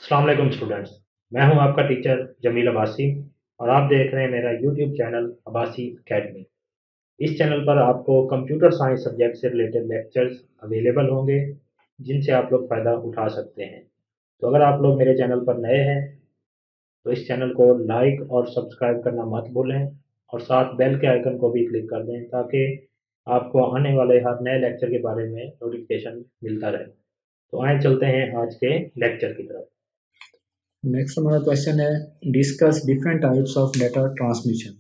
अस्सलाम वालेकुम स्टूडेंट्स। मैं हूं आपका टीचर जमील अब्बासी और आप देख रहे हैं मेरा यूट्यूब चैनल अब्बासी अकेडमी। इस चैनल पर आपको कंप्यूटर साइंस सब्जेक्ट से रिलेटेड लेक्चर्स अवेलेबल होंगे जिनसे आप लोग फ़ायदा उठा सकते हैं। तो अगर आप लोग मेरे चैनल पर नए हैं तो इस चैनल को लाइक और सब्सक्राइब करना मत भूलें और साथ बेल के आइकन को भी क्लिक कर दें ताकि आपको आने वाले हर नए लेक्चर के बारे में नोटिफिकेशन मिलता रहे। तो आए चलते हैं आज के लेक्चर की तरफ। Next हमारा क्वेश्चन है discuss different types of data transmission.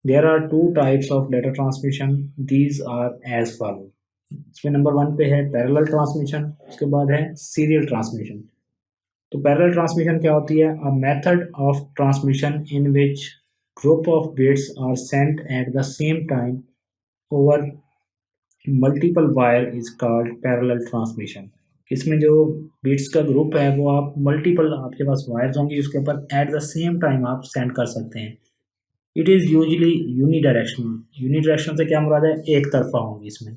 There are two types of data transmission, these are as follow. इसमें नंबर 1 पे है पैरेलल ट्रांसमिशन, उसके बाद है सीरियल ट्रांसमिशन। तो पैरेलल ट्रांसमिशन क्या होती है? A method of transmission in which group of bits are sent at the same time over multiple wire is called parallel transmission. इसमें जो बिट्स का ग्रुप है वो आप मल्टीपल आपके पास वायर्स होंगी, उसके ऊपर एट द सेम टाइम आप सेंड कर सकते हैं। It is usually unidirectional. Unidirectional से क्या मुराद है? एक तरफा होंगी इसमें।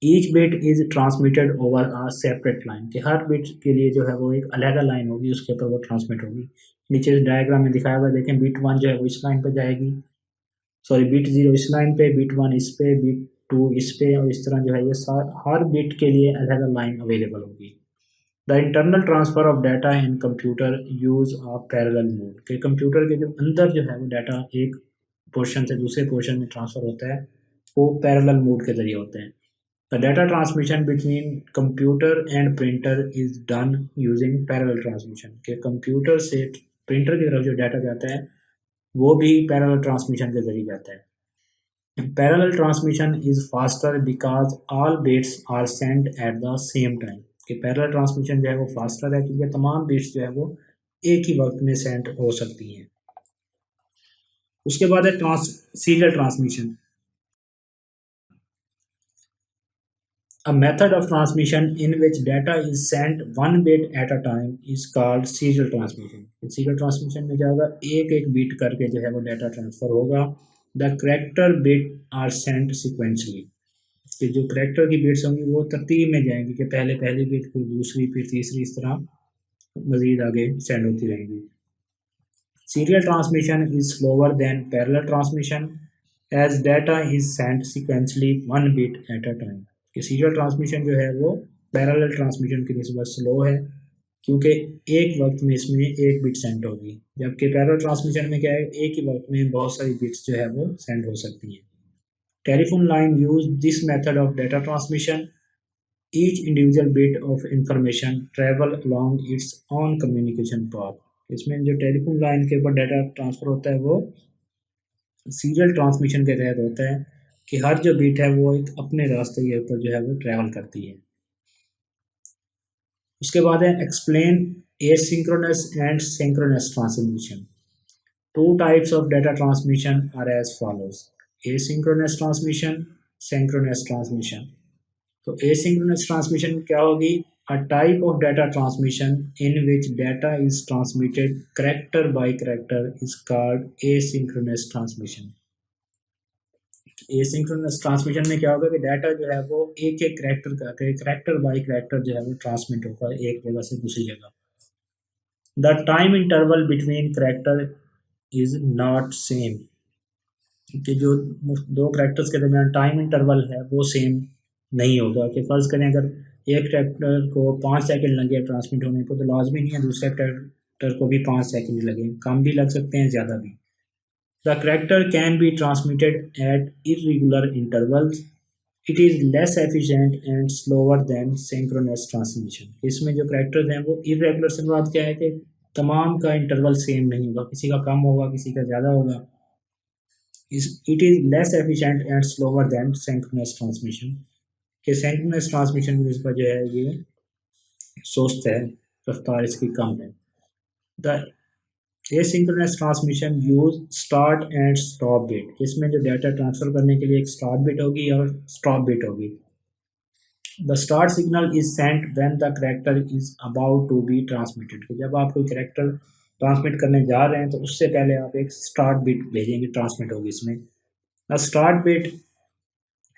Each bit is transmitted over a separate line, कि हर बिट के लिए जो है वो एक अलग लाइन होगी, उसके ऊपर वो ट्रांसमिट होगी। नीचे डायग्राम में दिखाया हुआ देखें, बिट 1 जो है वो इस लाइन पर जाएगी, सॉरी बिट 0 इस लाइन पे, बिट 1 इस पे, बिट 2 इस पे, और इस तरह जो है ये हर बिट के लिए अलग लाइन अवेलेबल होगी। The internal transfer of data in computer use of parallel mode, के कंप्यूटर के जो अंदर जो है वो डाटा एक पोर्शन से दूसरे पोर्शन में ट्रांसफर होता है, वो पैरेलल मोड के जरिए होते हैं। The data transmission between computer and printer is done using parallel transmission, के कंप्यूटर से प्रिंटर की तरफ जो डाटा जाता है वो भी पैरेलल ट्रांसमिशन के जरिए जाता है। Parallel transmission is faster because all bits are sent at the same time, कि पैरेलल ट्रांसमिशन जो है वो फास्टर है क्योंकि तमाम बिट्स जो है वो एक ही वक्त में सेंड हो सकती हैं। उसके बाद है serial transmission. A method of transmission in which data is sent one bit at a time is called serial transmission. Serial transmission में क्या होगा? एक एक बिट करके जो है वो डाटा ट्रांसफर होगा। The character bit are sent sequentially, कि जो करेक्टर की बिट्स होंगी वो तरतीब में जाएंगी, कि पहले पहली बिट, फिर दूसरी, फिर तीसरी, इस तरह मजीद आगे सेंड होती रहेंगी। Serial transmission is slower than parallel transmission as data is sent sequentially one bit at a time, कि सीरियल ट्रांसमिशन जो है वो पैरेलल ट्रांसमिशन की निस्बत स्लो है क्योंकि एक वक्त में इसमें एक बिट सेंड होगी, जबकि पैरेलल ट्रांसमिशन में क्या है? एक ही वक्त में बहुत सारी बिट्स जो है वो सेंड हो सकती हैं। Telephone line use this method of data transmission. Each individual bit of information travel along its own communication path। इसमें जो टेलीफोन लाइन के ऊपर डाटा ट्रांसफर होता है वो सीरियल ट्रांसमिशन के तहत होता है, कि हर जो बिट है वो एक अपने रास्ते के ऊपर जो है वो ट्रैवल करती है। उसके बाद है explain asynchronous and synchronous transmission. Two types of data transmission are as follows. Asynchronous transmission, synchronous transmission. तो एसिंक्रोनस ट्रांसमिशन क्या होगी? A type of data transmission in which data is transmitted character by character is called asynchronous transmission. Asynchronous transmission में क्या होगा कि data जो है वो एक एक करैक्टर का करैक्टर बाय करैक्टर जो है वो ट्रांसमिट होगा एक जगह से दूसरी जगह। The time interval between character is not same, कि जो दो करैक्टर्स के दरमियान टाइम इंटरवल है वो सेम नहीं होगा। कि फ़र्ज़ करें अगर एक करैक्टर को 5 सेकंड लगे ट्रांसमिट होने को, तो लाजमी नहीं है दूसरे करैक्टर को भी 5 सेकंड लगे, कम भी लग सकते हैं, ज़्यादा भी। The character can be transmitted at irregular intervals. It is less efficient and slower than synchronous transmission. इसमें जो करैक्टर्स हैं वो इरेगुलर से बात क्या है कि तमाम का इंटरवल सेम नहीं होगा, किसी का कम होगा, किसी का ज़्यादा होगा। It is less efficient and slower than synchronous transmission, कि synchronous transmission की निस्बत जो है ये सुस्त है, रफ्तार इसकी कम है। The asynchronous transmission use start and stop bit, इसमें जो डाटा ट्रांसफर करने के लिए एक स्टार्ट बिट होगी और स्टॉप बिट होगी। The start signal is sent when the character is about to be transmitted, कि जब आप कोई करैक्टर ट्रांसमिट करने जा रहे हैं तो उससे पहले आप एक स्टार्ट बिट भेजेंगे, ट्रांसमिट होगी इसमें। The start bit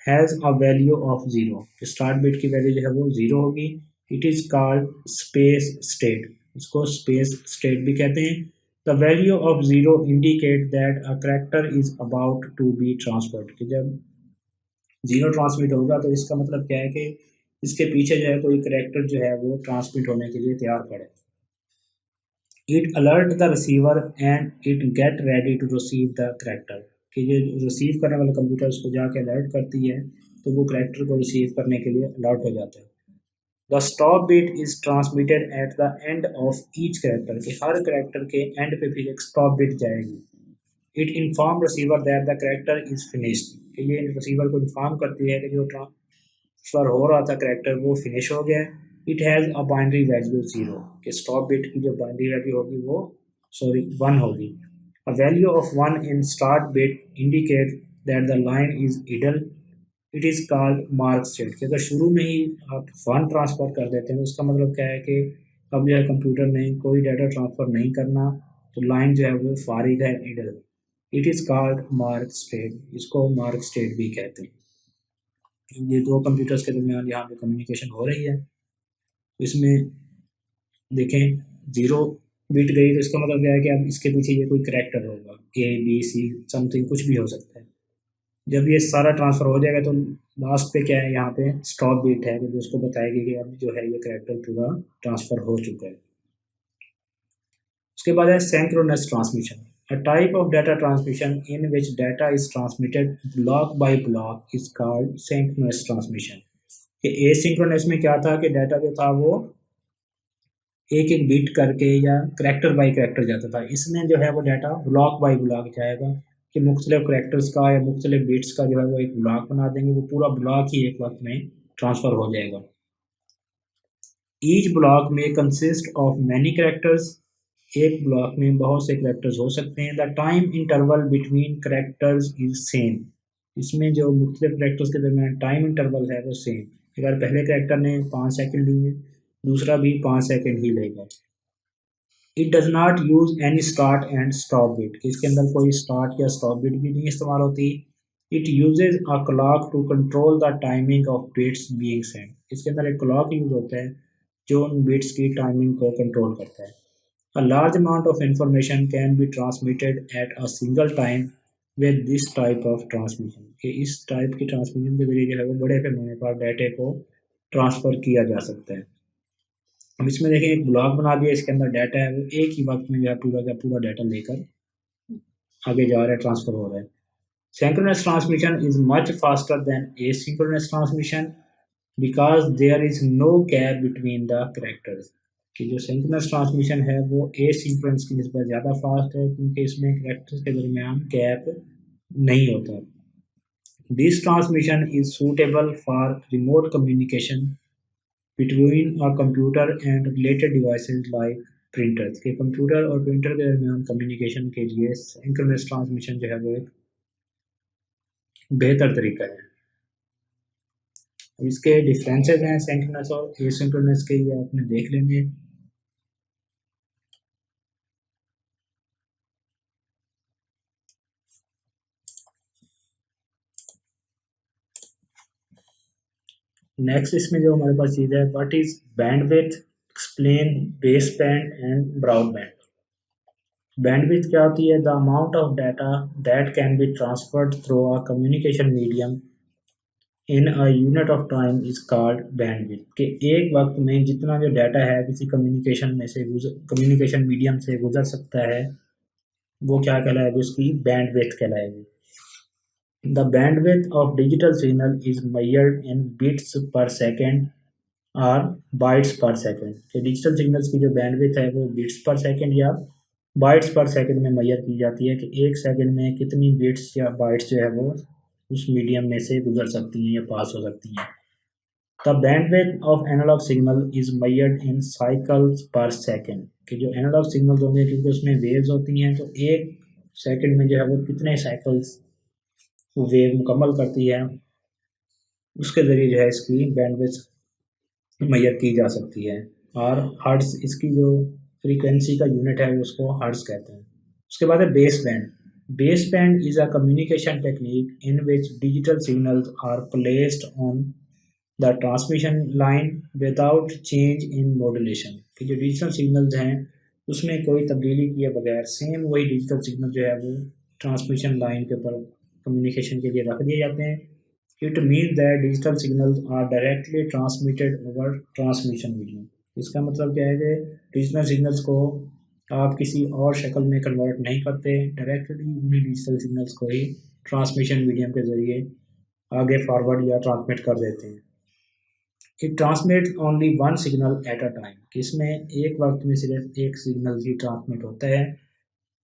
has a value of zero, start bit की वैल्यू जो है वो ज़ीरो होगी। It is called space state, इसको स्पेस स्टेट भी कहते हैं। The value of zero indicate that a character is about to be transferred, कि जब जीरो ट्रांसमिट होगा तो इसका मतलब क्या है कि इसके पीछे जो है कोई करैक्टर जो है वो ट्रांसमिट होने के लिए तैयार खड़े। It alert the receiver and it get ready to receive the character, कि ये रिसीव करने वाला कंप्यूटर उसको जाके अलर्ट करती है तो वो करैक्टर को रिसीव करने के लिए अलर्ट हो जाता है। The stop bit is transmitted at the end of each character, कि हर करैक्टर के एंड पे फिर एक स्टॉप बीट जाएगी। It inform receiver that the character is finished, कि ये रिसीवर को इन्फॉर्म करती है कि जो ट्रांसफर हो रहा था करैक्टर वो फिनिश हो गया है। It has a binary value zero, कि स्टॉप बिट की जो बाइनरी वैल्यू होगी वो वन होगी। अ value of one in start bit indicate that the line is idle, it is called mark state, कि अगर शुरू में ही आप वन ट्रांसफ़र कर देते हैं तो उसका मतलब क्या है कि अब जो है कंप्यूटर ने कोई डाटा ट्रांसफ़र नहीं करना, तो लाइन जो है वो फारिग है, idle. It is called mark state, इसको मार्क स्टेट भी कहते हैं। ये दो कंप्यूटर्स के दरमियान यहाँ पे कम्युनिकेशन हो रही है। इसमें देखें जीरो बिट गई तो इसका मतलब क्या है कि अब इसके पीछे ये कोई करैक्टर होगा, ए बी सी समथिंग कुछ भी हो सकता है। जब ये सारा ट्रांसफ़र हो जाएगा तो लास्ट पे क्या है, यहाँ पे स्टॉप बिट है जो उसको बताएगी कि अब जो है ये करैक्टर पूरा ट्रांसफ़र हो चुका है। उसके बाद है synchronous transmission, a type of data transmission in which data is transmitted block bye block is called synchronous transmission. कि एसिंक्रोनस में क्या था कि डाटा जो था वो एक एक बीट करके या करैक्टर बाई करैक्टर जाता था। इसमें जो है वो डाटा ब्लॉक बाई ब्लॉक जाएगा, कि मुख्तलिफ करैक्टर्स का या मुख्तलिफ बीट्स का जो है वो एक ब्लॉक बना देंगे, वो पूरा ब्लॉक ही एक वक्त में ट्रांसफ़र हो जाएगा। ईच ब्लॉक में कंसिस्ट ऑफ मैनी करैक्टर्स, एक ब्लॉक में बहुत से करैक्टर्स हो सकते हैं। The time interval between characters is same, इसमें जो मुख्तलिफ करैक्टर्स के दरमियान टाइम इंटरवल है वो सेम। अगर पहले करैक्टर ने 5 सेकंड लिए, दूसरा भी 5 सेकंड ही लेगा। It does not use any start and stop bit, इसके अंदर कोई स्टार्ट या स्टॉप बिट भी नहीं इस्तेमाल होती। It uses a clock to control the timing of bits being sent, इसके अंदर एक क्लॉक यूज होता है जो उन बिट्स की टाइमिंग को कंट्रोल करता है। A large amount of information can be transmitted at a single time with this type of transmission, कि इस टाइप की ट्रांसमिशन के जरिए जो है वो बड़े पैमाने पर डाटे को ट्रांसफ़र किया जा सकता है। अब इसमें देखिए एक ब्लॉक बना दिया, इसके अंदर डाटा है वो एक ही वक्त में जो है पूरा का पूरा डाटा लेकर आगे जा रहा है, ट्रांसफ़र हो रहा है। Synchronous transmission is much faster than asynchronous transmission because there is no gap between the characters, कि जो सिंक्रोनस ट्रांसमिशन है वो एसिंक्रोनस की निस्बत ज़्यादा फास्ट है क्योंकि इसमें करैक्टर्स के दरमियान गैप नहीं होता। This transmission is suitable for remote communication between a computer and related devices like printers, के कंप्यूटर और प्रिंटर के दरमियान कम्युनिकेशन के लिए सिंक्रोनस ट्रांसमिशन जो है वो एक बेहतर तरीका है। अब इसके डिफरेंसेस हैं सिंक्रोनस और एसिंक्रोनस के, ये आपने देख लेंगे। नेक्स्ट इसमें जो हमारे पास चीज़ है, what is bandwidth, explain base band and broadband. Bandwidth क्या होती है, the amount of data that can be transferred through a communication medium in a unit of time is called bandwidth, कि एक वक्त में जितना जो डाटा है किसी कम्युनिकेशन मीडियम से गुजर सकता है वो क्या कहलाएगी, उसकी बैंडविड्थ कहलाएगी। The bandwidth of digital signal is measured in bits per second और बाइट्स पर सेकेंड, कि डिजिटल सिग्नल्स की जो बैंडविड्थ है वो बिट्स पर सेकेंड या बाइट्स पर सेकेंड में मेजर की जाती है, कि एक सेकेंड में कितनी बिट्स या बाइट्स जो है वो उस मीडियम में से गुजर सकती हैं या पास हो सकती हैं। The bandwidth of analog signal is measured in cycles per second, कि जो एनालॉग सिग्नल्स होंगे क्योंकि उसमें वेव्स होती हैं तो एक सेकेंड में जो है वो कितने साइकिल्स वो वेव मुकम्मल करती है, उसके ज़रिए जो है इसकी बैंडविड्थ मेजर की जा सकती है। और हर्ट्स इसकी जो फ्रीक्वेंसी का यूनिट है उसको हर्ट्स कहते हैं। उसके बाद है base band. Base band is a communication technique in which digital signals are placed on the transmission line without change in modulation, कि जो डिजिटल सिग्नल्स हैं उसमें कोई तब्दीली किए बगैर सेम वही डिजिटल सिग्नल जो है वो ट्रांसमिशन लाइन के ऊपर कम्युनिकेशन के लिए रख दिए जाते हैं। It mean that digital signals are directly transmitted over transmission medium. इसका मतलब क्या है कि डिजिटल सिग्नल्स को आप किसी और शक्ल में कन्वर्ट नहीं करते, डायरेक्टली उन्हीं डिजिटल सिग्नल्स को ही ट्रांसमिशन मीडियम के ज़रिए आगे फॉरवर्ड या ट्रांसमिट कर देते हैं। It transmit only one signal eight a time, इसमें एक वक्त में सिर्फ एक सिग्नल ही ट्रांसमिट होता है।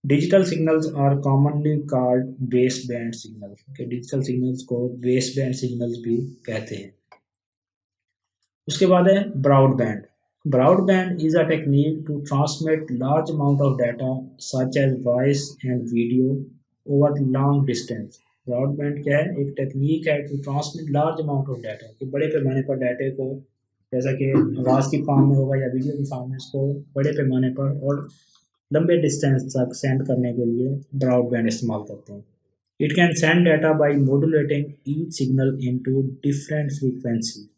Digital signals are commonly called base band signal, के डिजिटल सिग्नल्स को बेस बैंड सिग्नल्स भी कहते हैं। उसके बाद है broadband. Broadband is a technique to transmit large amount of data such as voice and video over long distance. Broadband क्या है? एक टेक्निक है to transmit large amount of data, कि बड़े पैमाने पर डाटे को, जैसा कि आवाज़ की फॉर्म में होगा या वीडियो की फॉर्म में, इसको बड़े पैमाने पर और लंबे डिस्टेंस तक सेंड करने के लिए ब्रॉडबैंड इस्तेमाल करते हैं। It can send data by modulating each signal into different frequency.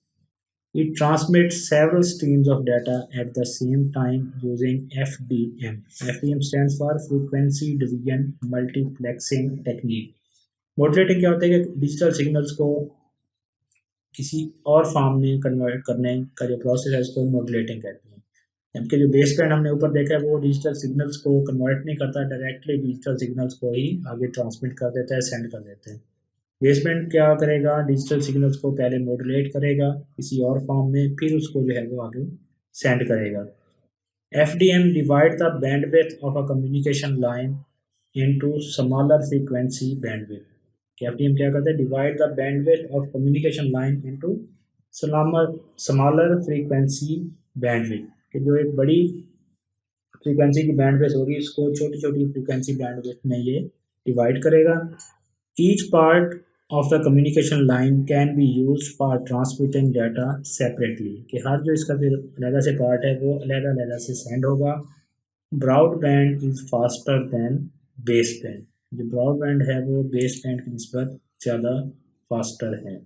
It transmits several streams of data at the same time using FDM. FDM stands for Frequency Division Multiplexing Technique. Modulating क्या होता है कि digital signals को किसी और form में convert करने का जो प्रोसेस है उसको मॉड्यूलेटिंग कहते हैं। जबकि जो बेस बैंड हमने ऊपर देखा है वो डिजिटल सिग्नल्स को कन्वर्ट नहीं करता, डायरेक्टली डिजिटल सिग्नल्स को ही आगे ट्रांसमिट कर देता है, सेंड कर देते हैं। बेसबैंड क्या करेगा? डिजिटल सिग्नल्स को पहले मॉड्यूलेट करेगा किसी और फॉर्म में, फिर उसको जो है वो आगे सेंड करेगा। FDM divide the bandwidth of a communication line into smaller frequency bandwidth. FDM क्या करता है? Divide the bandwidth of communication line into smaller frequency bandwidth, कि जो एक बड़ी फ्रीक्वेंसी की बैंडविड्थ होगी उसको छोटी छोटी फ्रीक्वेंसी बैंडविड्थ में ये डिवाइड करेगा। Each part of the communication line can be used for transmitting data separately, कि हर जो इसका फिर अलग से पार्ट है वो अलग अलग से सेंड होगा। Broadband is faster than base band, जो ब्रॉडबैंड है वो बेस बैंड की निस्बत ज़्यादा फास्टर है।